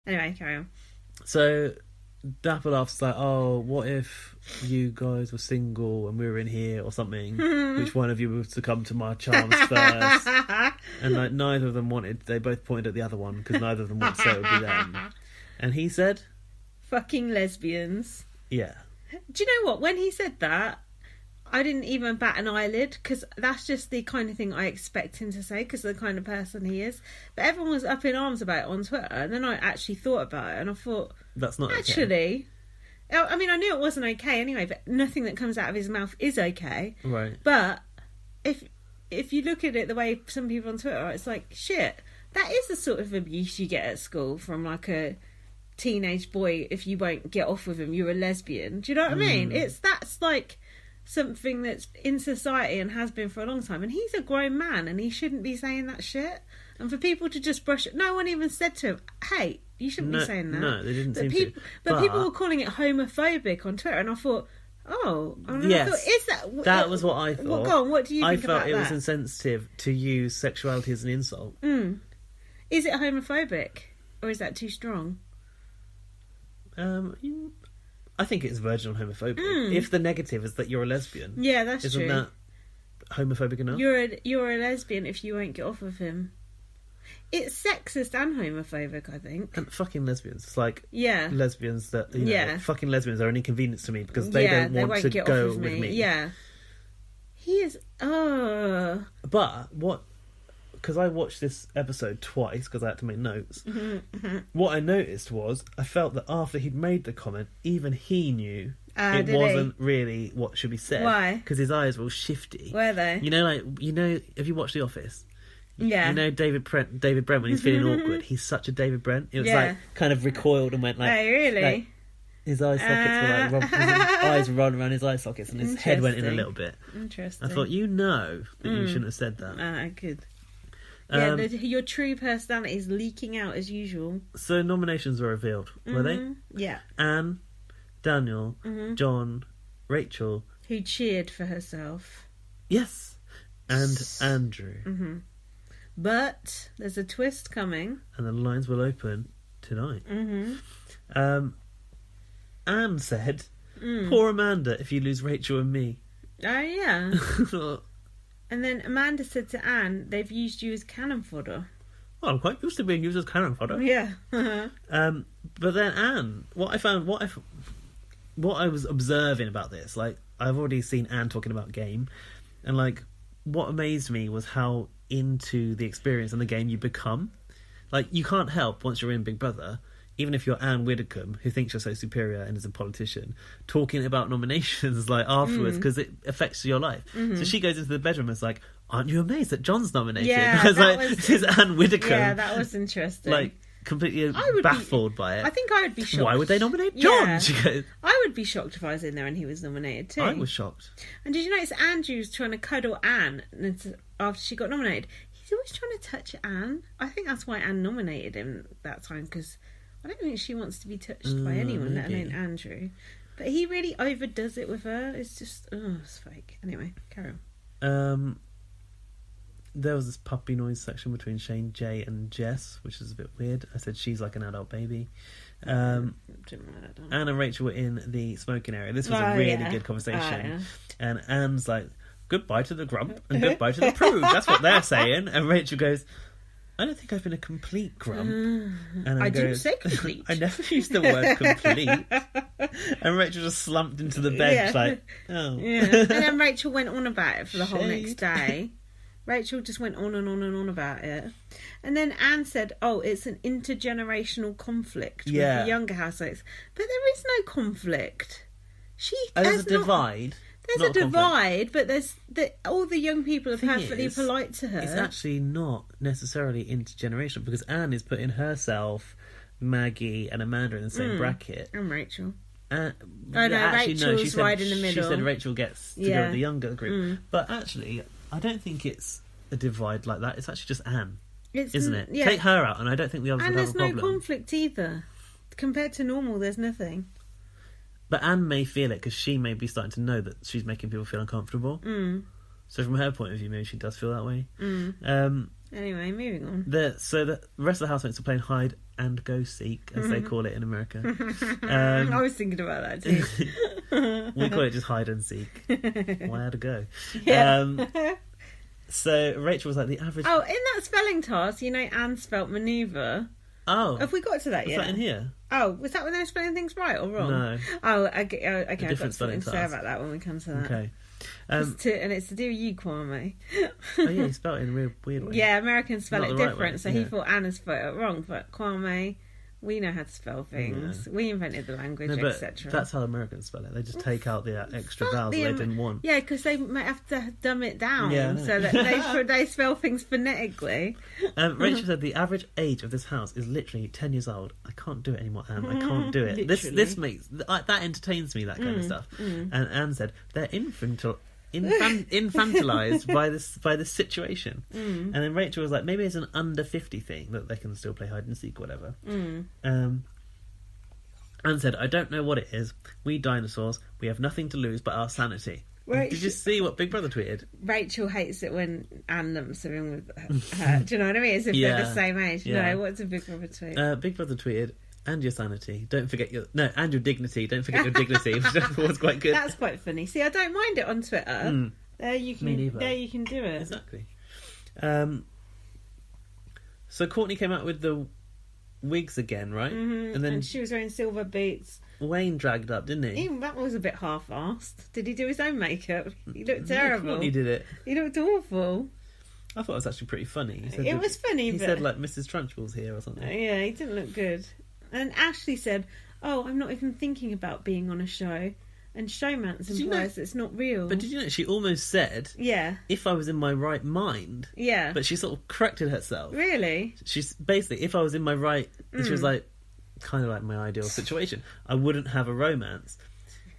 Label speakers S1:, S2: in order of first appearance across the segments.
S1: Anyway, carry on.
S2: So Dapper laughs like, oh, what if you guys were single and we were in here or something? Which one of you was to come to my charms first? And like neither of them wanted. They both pointed at the other one because neither of them wanted to say it would be them. And he said,
S1: "Fucking lesbians."
S2: Yeah.
S1: Do you know what? When he said that, I didn't even bat an eyelid because that's just the kind of thing I expect him to say because of the kind of person he is. But everyone was up in arms about it on Twitter, and then I actually thought about it and I thought,
S2: that's not
S1: actually. Okay. I mean, I knew it wasn't okay anyway, but nothing that comes out of his mouth is okay.
S2: Right.
S1: But if you look at it the way some people on Twitter are, it's like, shit, that is the sort of abuse you get at school from like a teenage boy. If you won't get off with him, you're a lesbian. Do you know what I mean? That's like something that's in society and has been for a long time. And he's a grown man and he shouldn't be saying that shit. And for people to just brush it, no one even said to him, hey, you shouldn't be saying that.
S2: No, they didn't seem to.
S1: But people were calling it homophobic on Twitter, and I thought, oh,
S2: yes,
S1: I thought, is that?
S2: That was what I thought.
S1: Well, go on, what do you think about that?
S2: I felt it was insensitive to use sexuality as an insult.
S1: Is it homophobic, or is that too strong?
S2: I think it's virginal homophobic. If the negative is that you're a lesbian,
S1: yeah, that's
S2: isn't
S1: true.
S2: that homophobic enough?
S1: You're a lesbian if you won't get off of him. It's sexist and homophobic, I think. And
S2: fucking lesbians. It's like lesbians that, fucking lesbians are an inconvenience to me because they don't want to go with me.
S1: Yeah. He is,
S2: But what, because I watched this episode twice because I had to make notes. What I noticed was, I felt that after he'd made the comment, even he knew it wasn't really what should be said.
S1: Why?
S2: Because his eyes were all shifty.
S1: Were they?
S2: Have you watched The Office?
S1: Yeah.
S2: You know David Brent when he's feeling awkward, he's such a David Brent. It was like kind of recoiled and went like,
S1: oh really?
S2: Like, his eye sockets were like his eyes were rolling around his eye sockets and his head went in a little bit.
S1: Interesting.
S2: I thought, that you shouldn't have said that.
S1: Good. Yeah, your true personality is leaking out as usual.
S2: So nominations were revealed, were they?
S1: Yeah.
S2: Anne, Daniel, John, Rachel.
S1: Who cheered for herself.
S2: Yes. And Andrew.
S1: But there's a twist coming.
S2: And the lines will open tonight. Anne said, poor Amanda if you lose Rachel and me.
S1: Oh, yeah. And then Amanda said to Anne, they've used you as cannon fodder.
S2: Well, I'm quite used to being used as cannon fodder.
S1: Yeah.
S2: But then Anne, what I was observing about this, like, I've already seen Anne talking about game, and like, what amazed me was how into the experience and the game you become. Like, you can't help, once you're in Big Brother, even if you're Anne Widdecombe, who thinks you're so superior and is a politician, talking about nominations like afterwards because it affects your life. So she goes into the bedroom and is like, aren't you amazed that John's nominated?
S1: Yeah,
S2: I was like, this is Anne Widdecombe.
S1: Yeah, that was interesting.
S2: Like, completely baffled by it.
S1: I think I would be shocked.
S2: Why would they nominate John?
S1: Yeah.
S2: She goes,
S1: I would be shocked if I was in there and he was nominated too.
S2: I was shocked.
S1: And did you notice Andrew's trying to cuddle Anne after she got nominated? He's always trying to touch Anne. I think that's why Anne nominated him that time, because I don't think she wants to be touched by anyone, let alone Andrew. But he really overdoes it with her. It's just, it's fake. Anyway, carry on.
S2: There was this puppy noise section between Shane, Jay and Jess, which is a bit weird. I said she's like an adult baby. Anne and Rachel were in the smoking area. This was a really good conversation. And Anne's like, goodbye to the grump and goodbye to the prude. That's what they're saying. And Rachel goes, I don't think I've been a complete grump. And
S1: I didn't say complete.
S2: I never used the word complete. And Rachel just slumped into the bench like, oh.
S1: Yeah. And then Rachel went on about it for the whole next day. Rachel just went on and on and on about it. And then Anne said, it's an intergenerational conflict with the younger housemates. But there is no conflict.
S2: There's a divide.
S1: There's a divide, but all the young people are perfectly polite to her.
S2: It's actually not necessarily intergenerational, because Anne is putting herself, Maggie and Amanda in the same bracket.
S1: And Rachel.
S2: Rachel's
S1: right in the middle.
S2: She said Rachel gets to go with the younger group. But actually, I don't think it's a divide like that. It's actually just Anne, isn't it? Yeah. Take her out, and I don't think the others would have a problem.
S1: And there's no conflict either. Compared to normal, there's nothing.
S2: But Anne may feel it because she may be starting to know that she's making people feel uncomfortable. So from her point of view, maybe she does feel that way.
S1: Anyway, moving on.
S2: So the rest of the housemates are playing hide and go seek, as they call it in America.
S1: I was thinking about that too.
S2: We call it just hide and seek. Why had to go?
S1: Yeah.
S2: So Rachel was like the average.
S1: Oh, in that spelling task, Anne spelt manoeuvre.
S2: Oh,
S1: Have we got to that yet?
S2: is that in here?
S1: Oh, was that when they were spelling things right or wrong?
S2: No.
S1: Oh, okay. I've got
S2: different
S1: something to say
S2: task.
S1: about that when we come to that.
S2: Okay.
S1: And it's to do with you, Kwame.
S2: Oh yeah, he spelled it in a real weird way.
S1: Yeah, Americans spell
S2: Not
S1: it
S2: the right
S1: different,
S2: way,
S1: so
S2: yeah.
S1: he thought Anna spelled it wrong, but Kwame, we know how to spell things.
S2: Yeah.
S1: We invented the language,
S2: No, but
S1: etc.
S2: that's how Americans spell it. They just take out the extra vowels that they didn't want.
S1: Yeah, because they might have to dumb it down
S2: Yeah, I know.
S1: so that they spell things phonetically.
S2: Rachel said the average age of this house is literally 10 years old. I can't do it anymore, Anne. I can't do it. This
S1: Literally.
S2: makes that entertains me, that kind of stuff. And Anne said they're infantilized by this situation. And then Rachel was like, maybe it's an under 50 thing that they can still play hide and seek, whatever. Anne said, I don't know what it is. We dinosaurs, we have nothing to lose but our sanity.
S1: Right.
S2: Did you see what Big Brother tweeted?
S1: Rachel hates it when Anne lumps her in with her. Do you know what I mean? As if they're the same age.
S2: Yeah.
S1: No, what's a Big Brother tweet?
S2: Big Brother tweeted, and your sanity. Don't forget and your dignity. Don't forget your dignity, which I thought was quite good.
S1: That's quite funny. See, I don't mind it on Twitter. There you
S2: Me neither.
S1: can do it.
S2: Exactly. So Courtney came out with the wigs again, right?
S1: And then she was wearing silver boots.
S2: Wayne dragged up, didn't he?
S1: Even that was a bit half-assed. Did he do his own makeup? He looked terrible.
S2: Courtney did it.
S1: He looked awful.
S2: I thought it was actually pretty funny. He said
S1: It was funny,
S2: He
S1: but
S2: said like Mrs. Trunchbull's here or something.
S1: yeah, he didn't look good. And Ashley said, "Oh, I'm not even thinking about being on a show." And showmance
S2: Did you
S1: implies it's not real.
S2: But did you know she almost said,
S1: Yeah,
S2: "If I was in my right mind,"
S1: yeah.
S2: but she sort of corrected herself.
S1: Really?
S2: She's basically, if I was in my right, and she was like, kind of like my ideal situation, I wouldn't have a romance.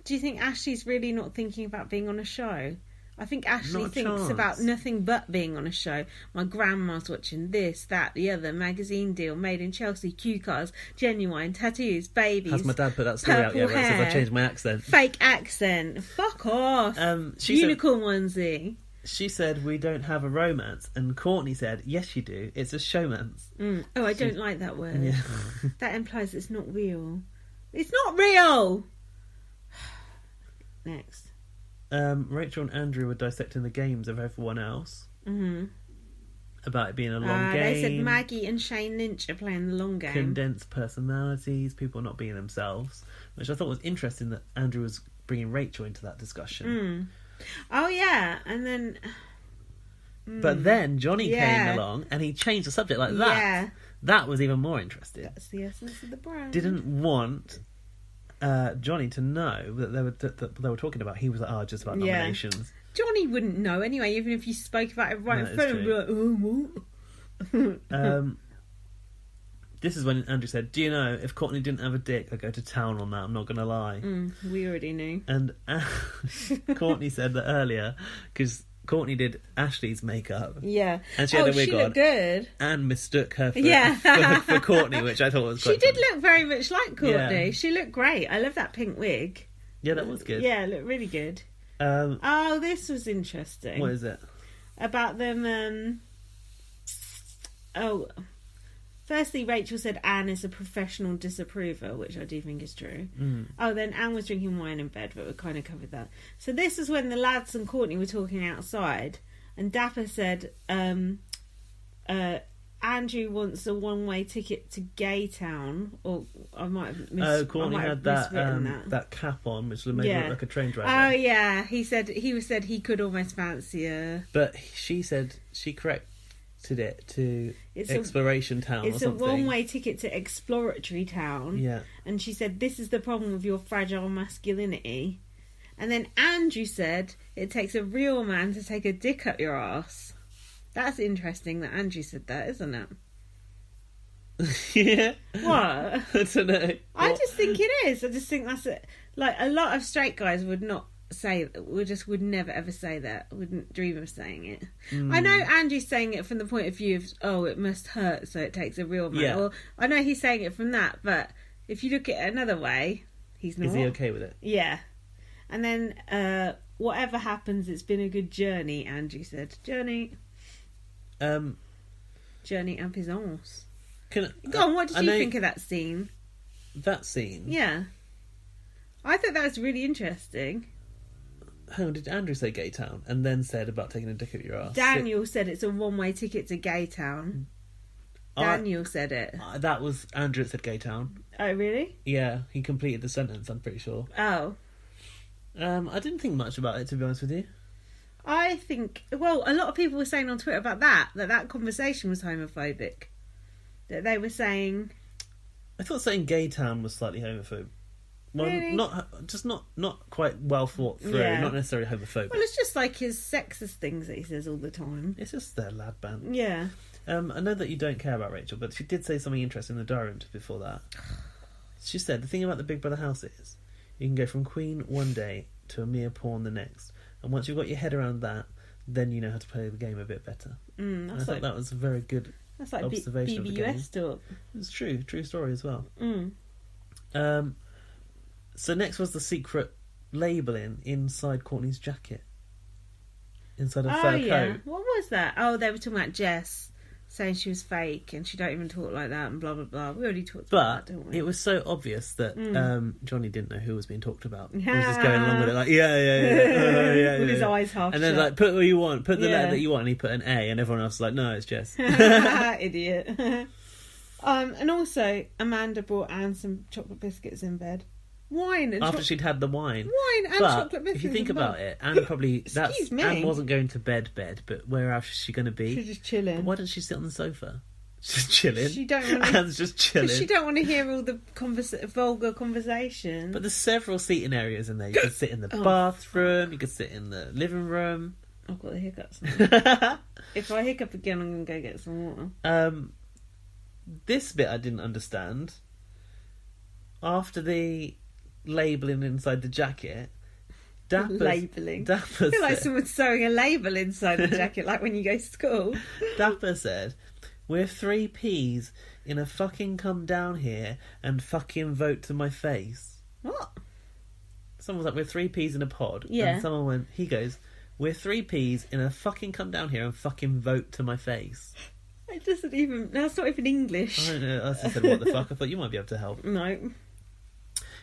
S1: Do you think Ashley's really not thinking about being on a show? I think Ashley
S2: Not a
S1: thinks
S2: chance.
S1: about nothing but being on a show. My grandma's watching this, that, the other, magazine deal, made in Chelsea, cue cards, genuine, tattoos, babies.
S2: Has my dad put that story out yet?
S1: purple
S2: Where it says I
S1: hair.
S2: changed my accent.
S1: Fake accent. Fuck off. Unicorn onesie.
S2: She said we don't have a romance, and Courtney said, "Yes, you do. It's a showmance."
S1: Oh, I don't like that word.
S2: Yeah.
S1: That implies it's not real. It's not real! Next.
S2: Rachel and Andrew were dissecting the games of everyone else. About it being a long game.
S1: They said Maggie and Shane Lynch are playing the long game.
S2: Condensed personalities, people not being themselves, which I thought was interesting that Andrew was bringing Rachel into that discussion.
S1: Oh, yeah. And then...
S2: But then Johnny came along and he changed the subject like that.
S1: Yeah.
S2: That was even more interesting.
S1: That's the essence of the brand.
S2: Didn't want Johnny to know that they were talking about. He was like, just about nominations.
S1: Johnny wouldn't know anyway, even if you spoke about it right
S2: No,
S1: in front of
S2: it's
S1: him. Like, oh, what?
S2: This is when Andrew said, "Do you know, if Courtney didn't have a dick, I'd go to town on that, I'm not going to lie."
S1: We already knew.
S2: And Courtney said that earlier, because Courtney did Ashley's makeup.
S1: Yeah.
S2: And she had a wig
S1: she
S2: on.
S1: looked good.
S2: And mistook her for Courtney, which I thought was quite
S1: She did
S2: funny.
S1: look very much like Courtney.
S2: Yeah.
S1: She looked great. I love that pink wig.
S2: Yeah, that was good.
S1: Yeah, it looked really good. This was interesting.
S2: What is it?
S1: About them, firstly, Rachel said Anne is a professional disapprover, which I do think is true. Then Anne was drinking wine in bed, but we kind of covered that. So this is when the lads and Courtney were talking outside, and Dapper said, Andrew wants a one-way ticket to Gaytown, or I might have
S2: Courtney had that cap on, which made her look like a train driver.
S1: Oh yeah, he said he could almost fancy her.
S2: But she said she corrected it to Exploration Town or something.
S1: It's a one-way ticket to Exploratory Town.
S2: Yeah.
S1: And she said, "This is the problem with your fragile masculinity." And then Andrew said, "It takes a real man to take a dick up your arse." That's interesting that Andrew said that, isn't it?
S2: Yeah.
S1: What?
S2: I don't know.
S1: I just think it is. I just think that's it. Like, a lot of straight guys would not say, would never ever say that. Wouldn't dream of saying it. I know Andrew's saying it from the point of view of, it must hurt, so it takes a real man.
S2: Yeah.
S1: Or, I know he's saying it from that, but if you look at it another way, he's not.
S2: Is he okay with it?
S1: Yeah. And then, whatever happens, it's been a good journey, Andrew said. Journey. Journey up his arse.
S2: Go
S1: on, what did you think of that scene?
S2: That scene?
S1: Yeah. I thought that was really interesting.
S2: Hang on, did Andrew say Gay Town and then said about taking a dick at your ass?
S1: Daniel said it's a one-way ticket to Gay Town. Daniel said it.
S2: That was Andrew that said Gay Town.
S1: Oh, really?
S2: Yeah, he completed the sentence, I'm pretty sure.
S1: Oh.
S2: I didn't think much about it, to be honest with you.
S1: I think... Well, a lot of people were saying on Twitter about that conversation was homophobic. That they were saying...
S2: I thought saying Gay Town was slightly homophobic. Well,
S1: really?
S2: not quite well thought through, not necessarily homophobic.
S1: Well, it's just like his sexist things that he says all the time.
S2: It's just their lad band.
S1: Yeah.
S2: I know that you don't care about Rachel, but she did say something interesting in the diary room before that. She said, the thing about the Big Brother house is, you can go from queen one day to a mere pawn the next. And once you've got your head around that, then you know how to play the game a bit better. And I thought that was a very good observation of the game.
S1: BBUS talk.
S2: It's true story as well. So next was the secret labelling inside Courtney's jacket. Inside her fur coat.
S1: What was that? Oh, they were talking about Jess saying she was fake and she don't even talk like that and blah blah blah. We already talked about that, didn't we?
S2: It was so obvious that Johnny didn't know who was being talked about. He was just going along with it like yeah.
S1: With his eyes half
S2: and then
S1: shut.
S2: like, put what you want, put the letter that you want, and he put an A, and everyone else was like, no, it's Jess.
S1: Idiot. And also Amanda brought Anne some chocolate biscuits in bed. Wine and
S2: after she'd had the wine.
S1: Wine and chocolate biscuits.
S2: If you think about it, Anne probably Anne wasn't going to bed, but where else is she going to be?
S1: She's just chilling.
S2: But why doesn't she sit on the sofa? She's chilling.
S1: She don't want
S2: Anne's just chilling.
S1: She don't want to hear all the vulgar conversation.
S2: But there's several seating areas in there. You could sit in the bathroom. You could sit in the living room.
S1: I've got the hiccups now. If I hiccup again, I'm going to go get some water.
S2: This bit I didn't understand. After the labelling inside the jacket,
S1: labelling.
S2: Dapper
S1: I feel like someone's sewing a label inside the jacket, like when you go to school.
S2: Dapper said, "We're 3 Ps in a fucking come down here and fucking vote to my face."
S1: What?
S2: Someone was like, "We're 3 Ps in a pod."
S1: Yeah.
S2: And someone went, he goes, "We're 3 Ps in a fucking come down here and fucking vote to my face."
S1: It doesn't even... That's not even English.
S2: I don't know. I just said, what the fuck? I thought you might be able to help.
S1: No.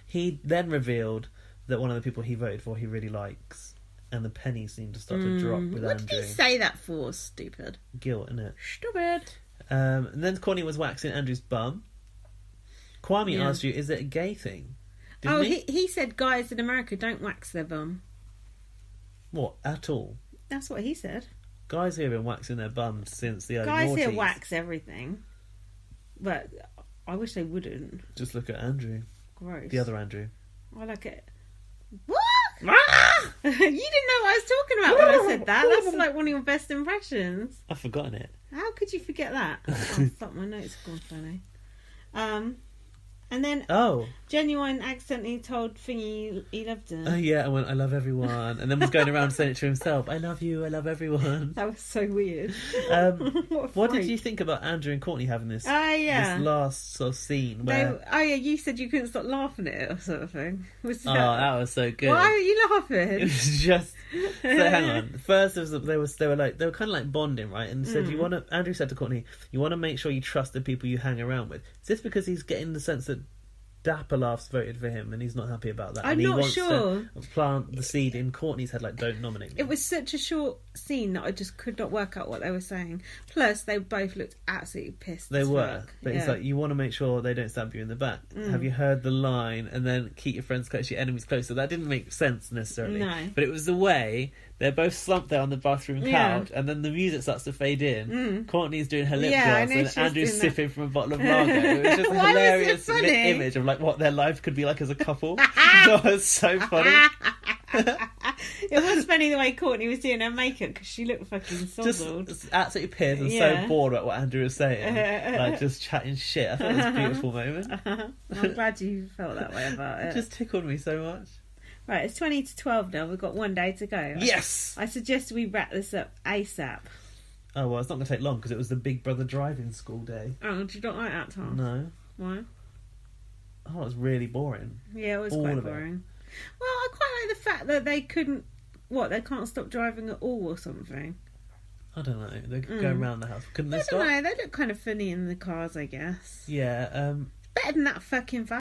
S2: He then revealed that one of the people he voted for he really likes, and the pennies seem to start to drop with
S1: what
S2: Andrew.
S1: What did he say that for? Stupid.
S2: Guilt, innit?
S1: Stupid.
S2: And then Courtney was waxing Andrew's bum. Kwame asked you, is it a gay thing? Didn't
S1: he said guys in America don't wax their bum.
S2: What, at all?
S1: That's what he said.
S2: Guys here have been waxing their bums since the early
S1: Guys
S2: noughties.
S1: here wax everything. But I wish they wouldn't.
S2: Just look at Andrew.
S1: Gross.
S2: The other Andrew.
S1: I like it. What? You didn't know what I was talking about when I said that. That's like one of your best impressions.
S2: I've forgotten it.
S1: How could you forget that? Oh, fuck, my notes have gone funny. And then Genuine accidentally told Thingy he loved her.
S2: Oh yeah, I went, I love everyone. And then was going around saying it to himself, I love you, I love everyone.
S1: That was so weird.
S2: What did you think about Andrew and Courtney having this, this last sort of scene where...
S1: you said you couldn't stop laughing at it or sort of thing.
S2: That was so good.
S1: Why were you laughing?
S2: It was just... So hang on. First, they were kind of like bonding, right? And said, Andrew said to Courtney, you want to make sure you trust the people you hang around with. Is this because he's getting the sense that Dapper Laughs voted for him and he's not happy about that?
S1: I'm
S2: and he
S1: not
S2: wants
S1: sure.
S2: to plant the seed in Courtney's head, like, don't nominate me.
S1: It was such a short scene that I just could not work out what they were saying. Plus, they both looked absolutely pissed.
S2: They were.
S1: Fuck.
S2: But it's like, you want to make sure they don't stab you in the back. Have you heard the line, and then keep your friends close, your enemies closer? That didn't make sense necessarily.
S1: No.
S2: But it was the way they're both slumped there on the bathroom couch, and then the music starts to fade in. Courtney's doing her lip gloss, and Andrew's sipping from a bottle of lager. It was just a hilarious image of like what their life could be like as a couple. That was so funny.
S1: It was funny the way Courtney was doing her makeup because she looked fucking sozzled.
S2: Just absolutely pissed and so bored about what Andrew was saying. Like just chatting shit. I thought it was a beautiful moment.
S1: I'm glad you felt that way about it.
S2: It just tickled me so much.
S1: Right, it's 20 to 12 now. We've got one day to go.
S2: Yes!
S1: I suggest we wrap this up ASAP.
S2: Oh, well, it's not going to take long because it was the Big Brother driving school day.
S1: Oh, do you not like that, Tom?
S2: No.
S1: Why?
S2: Oh, it was really boring.
S1: Yeah, it was quite boring. Well, I quite like the fact that they couldn't... What, they can't stop driving at all or something?
S2: I don't know. They could go around the house. Couldn't they
S1: I
S2: stop?
S1: don't know. They look kind of funny in the cars, I guess.
S2: Yeah.
S1: Better than that fucking van